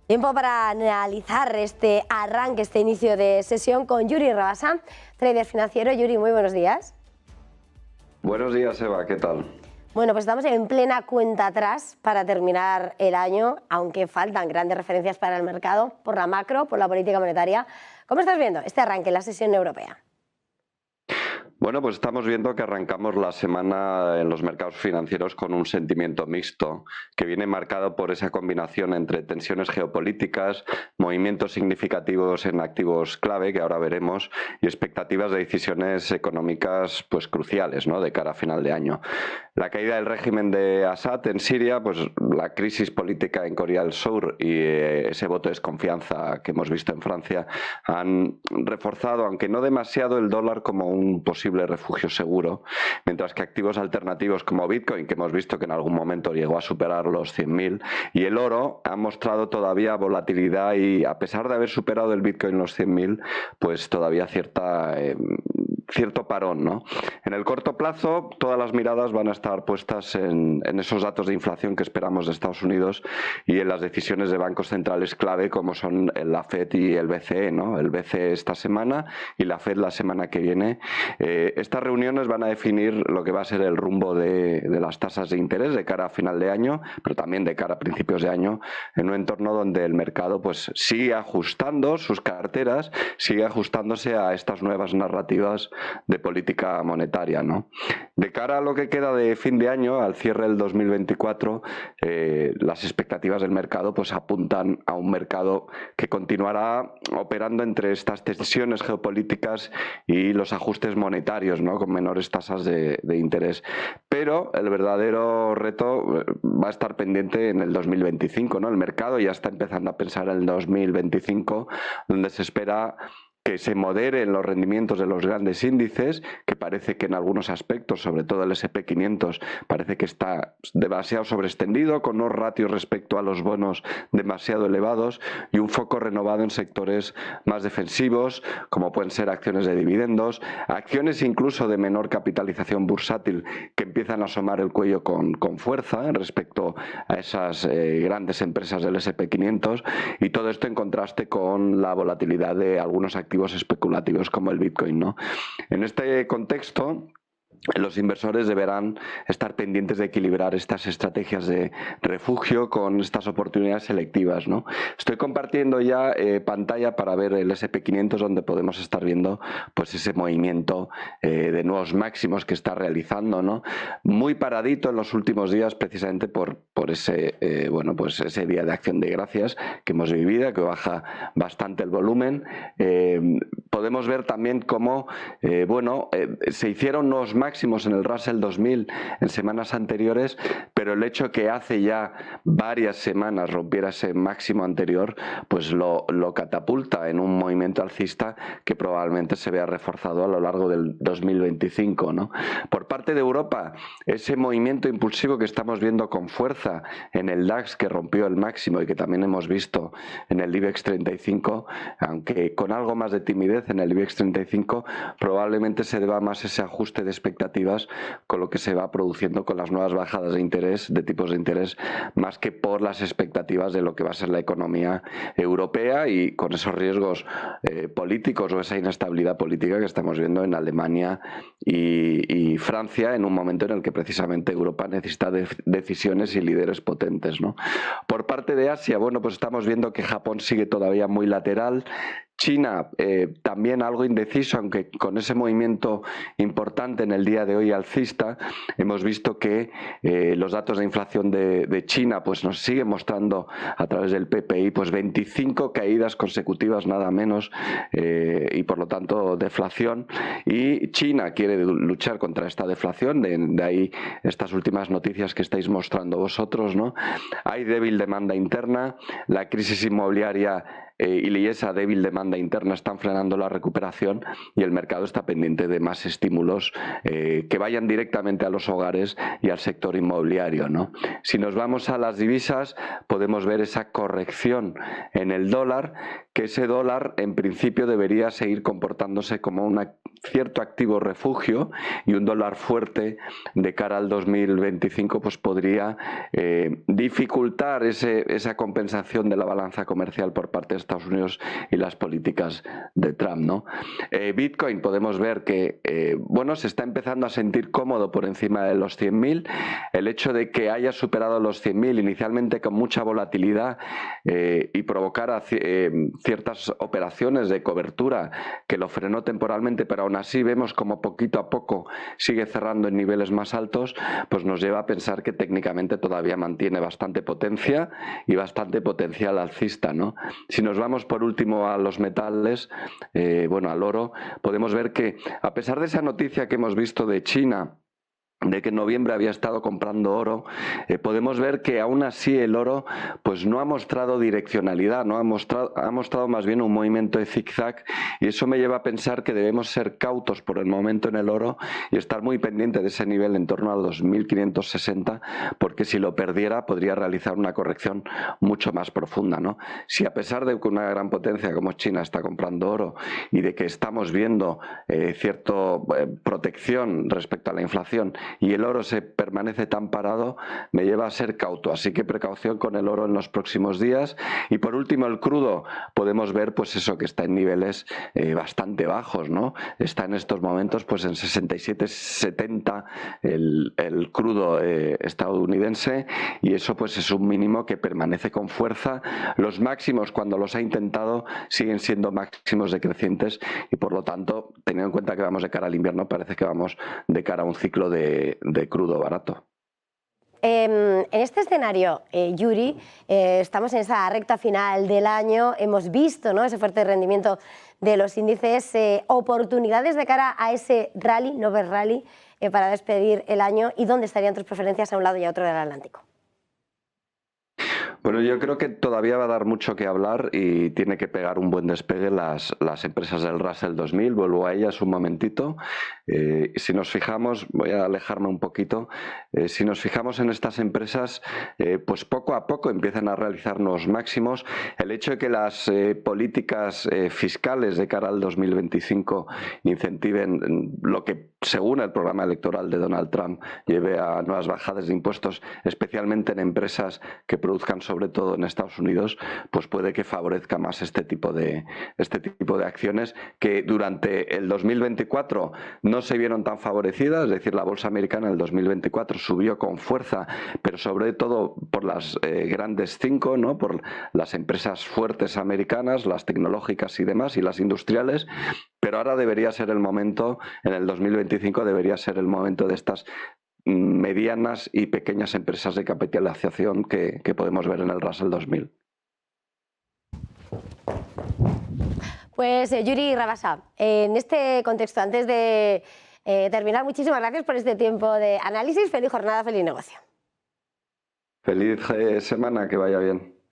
Tiempo para analizar este arranque, este inicio de sesión con Yuri Rabasa, trader financiero. Yuri, muy buenos días. Buenos días, Eva, ¿qué tal? Bueno, pues estamos en plena cuenta atrás para terminar el año, aunque faltan grandes referencias para el mercado, por la macro, por la política monetaria. ¿Cómo estás viendo este arranque en la sesión europea? Bueno, pues estamos viendo que arrancamos la semana en los mercados financieros con un sentimiento mixto, que viene marcado por esa combinación entre tensiones geopolíticas, movimientos significativos en activos clave, que ahora veremos, y expectativas de decisiones económicas pues cruciales, ¿no?, de cara a final de año. La caída del régimen de Assad en Siria, pues la crisis política en Corea del Sur y ese voto de desconfianza que hemos visto en Francia han reforzado, aunque no demasiado, el dólar como un posible refugio seguro, mientras que activos alternativos como Bitcoin, que hemos visto que en algún momento llegó a superar los 100.000, y el oro han mostrado todavía volatilidad y, a pesar de haber superado el Bitcoin los 100.000, pues todavía cierto parón, ¿no? En el corto plazo, todas las miradas van a estar puestas en esos datos de inflación que esperamos de Estados Unidos y en las decisiones de bancos centrales clave, como son la FED y el BCE, ¿no? El BCE esta semana y la FED la semana que viene. Estas reuniones van a definir lo que va a ser el rumbo de las tasas de interés de cara a final de año, pero también de cara a principios de año, en un entorno donde el mercado pues sigue ajustando sus carteras, sigue ajustándose a estas nuevas narrativas de política monetaria, ¿no? De cara a lo que queda de fin de año, al cierre del 2024, las expectativas del mercado pues apuntan a un mercado que continuará operando entre estas tensiones geopolíticas y los ajustes monetarios, ¿no?, con menores tasas de interés. Pero el verdadero reto va a estar pendiente en el 2025, ¿no? El mercado ya está empezando a pensar en el 2025, donde se espera que se moderen los rendimientos de los grandes índices, que parece que en algunos aspectos, sobre todo el S&P 500, parece que está demasiado sobreextendido, con unos ratios respecto a los bonos demasiado elevados y un foco renovado en sectores más defensivos, como pueden ser acciones de dividendos, acciones incluso de menor capitalización bursátil que empiezan a asomar el cuello con fuerza respecto a esas grandes empresas del S&P 500, y todo esto en contraste con la volatilidad de algunos activos especulativos como el Bitcoin, ¿no? En este contexto, los inversores deberán estar pendientes de equilibrar estas estrategias de refugio con estas oportunidades selectivas, ¿no? Estoy compartiendo ya pantalla para ver el S&P 500, donde podemos estar viendo pues ese movimiento de nuevos máximos que está realizando, ¿no? Muy paradito en los últimos días, precisamente por ese ese día de Acción de Gracias que hemos vivido, que baja bastante el volumen. Podemos ver también cómo se hicieron nuevos máximos en el Russell 2000 en semanas anteriores, pero el hecho que hace ya varias semanas rompiera ese máximo anterior, pues lo catapulta en un movimiento alcista que probablemente se vea reforzado a lo largo del 2025, ¿no? Por parte de Europa, ese movimiento impulsivo que estamos viendo con fuerza en el DAX, que rompió el máximo y que también hemos visto en el IBEX 35, aunque con algo más de timidez en el IBEX 35, probablemente se deba más ese ajuste de expectativas con lo que se va produciendo con las nuevas bajadas de interés, de tipos de interés, más que por las expectativas de lo que va a ser la economía europea y con esos riesgos políticos o esa inestabilidad política que estamos viendo en Alemania y Francia, en un momento en el que precisamente Europa necesita decisiones y líderes potentes, ¿no? Por parte de Asia, bueno, pues estamos viendo que Japón sigue todavía muy lateral. China también algo indeciso, aunque con ese movimiento importante en el día de hoy alcista. Hemos visto que los datos de inflación de China pues nos siguen mostrando a través del PPI pues 25 caídas consecutivas nada menos, y por lo tanto deflación, y China quiere luchar contra esta deflación, de ahí estas últimas noticias que estáis mostrando vosotros, ¿no? Hay débil demanda interna, la crisis inmobiliaria y esa débil demanda interna están frenando la recuperación y el mercado está pendiente de más estímulos que vayan directamente a los hogares y al sector inmobiliario, ¿no? Si nos vamos a las divisas, podemos ver esa corrección en el dólar, que ese dólar en principio debería seguir comportándose como un cierto activo refugio, y un dólar fuerte de cara al 2025 pues podría dificultar esa compensación de la balanza comercial por parte de Estados Unidos y las políticas de Trump, ¿no? Bitcoin, podemos ver que bueno, se está empezando a sentir cómodo por encima de los 100.000. El hecho de que haya superado los 100.000 inicialmente con mucha volatilidad y provocara ciertas operaciones de cobertura que lo frenó temporalmente, pero aún así vemos como poquito a poco sigue cerrando en niveles más altos, pues nos lleva a pensar que técnicamente todavía mantiene bastante potencia y bastante potencial alcista, ¿no? Si nos vamos por último a los metales, bueno, al oro, podemos ver que a pesar de esa noticia que hemos visto de China, de que en noviembre había estado comprando oro, podemos ver que aún así el oro pues no ha mostrado direccionalidad, ¿no? ha mostrado más bien un movimiento de zigzag, y eso me lleva a pensar que debemos ser cautos por el momento en el oro y estar muy pendiente de ese nivel en torno a los 2.560, porque si lo perdiera podría realizar una corrección mucho más profunda, ¿no? Si a pesar de que una gran potencia como China está comprando oro y de que estamos viendo cierta protección respecto a la inflación y el oro se permanece tan parado, me lleva a ser cauto. Así que precaución con el oro en los próximos días. Y por último, el crudo, podemos ver pues eso, que está en niveles bastante bajos, ¿no? Está en estos momentos pues en 67,70 el crudo estadounidense, y eso pues es un mínimo que permanece con fuerza. Los máximos, cuando los ha intentado, siguen siendo máximos decrecientes, y por lo tanto, teniendo en cuenta que vamos de cara al invierno, parece que vamos de cara a un ciclo de crudo barato. En este escenario, Yuri, estamos en esa recta final del año, hemos visto, ¿no?, ese fuerte rendimiento de los índices, oportunidades de cara a ese rally, Novel Rally, para despedir el año, ¿y dónde estarían tus preferencias a un lado y a otro del Atlántico? Bueno, yo creo que todavía va a dar mucho que hablar y tiene que pegar un buen despegue las empresas del Russell 2000. Vuelvo a ellas un momentito. Si nos fijamos, voy a alejarme un poquito, si nos fijamos en estas empresas, pues poco a poco empiezan a realizar nuevos máximos. El hecho de que las políticas fiscales de cara al 2025 incentiven lo que, según el programa electoral de Donald Trump, lleve a nuevas bajadas de impuestos, especialmente en empresas que produzcan sobre todo en Estados Unidos, pues puede que favorezca más este tipo de acciones, que durante el 2024 no se vieron tan favorecidas. Es decir, la bolsa americana en el 2024 subió con fuerza, pero sobre todo por las grandes 5, ¿no?, por las empresas fuertes americanas, las tecnológicas y demás, y las industriales. Pero ahora debería ser el momento, en el 2025 debería ser el momento de estas medianas y pequeñas empresas de capitalización que podemos ver en el Russell 2000. Pues Yuri Rabasa, en este contexto, antes de terminar, muchísimas gracias por este tiempo de análisis. Feliz jornada, feliz negocio. Feliz semana, que vaya bien.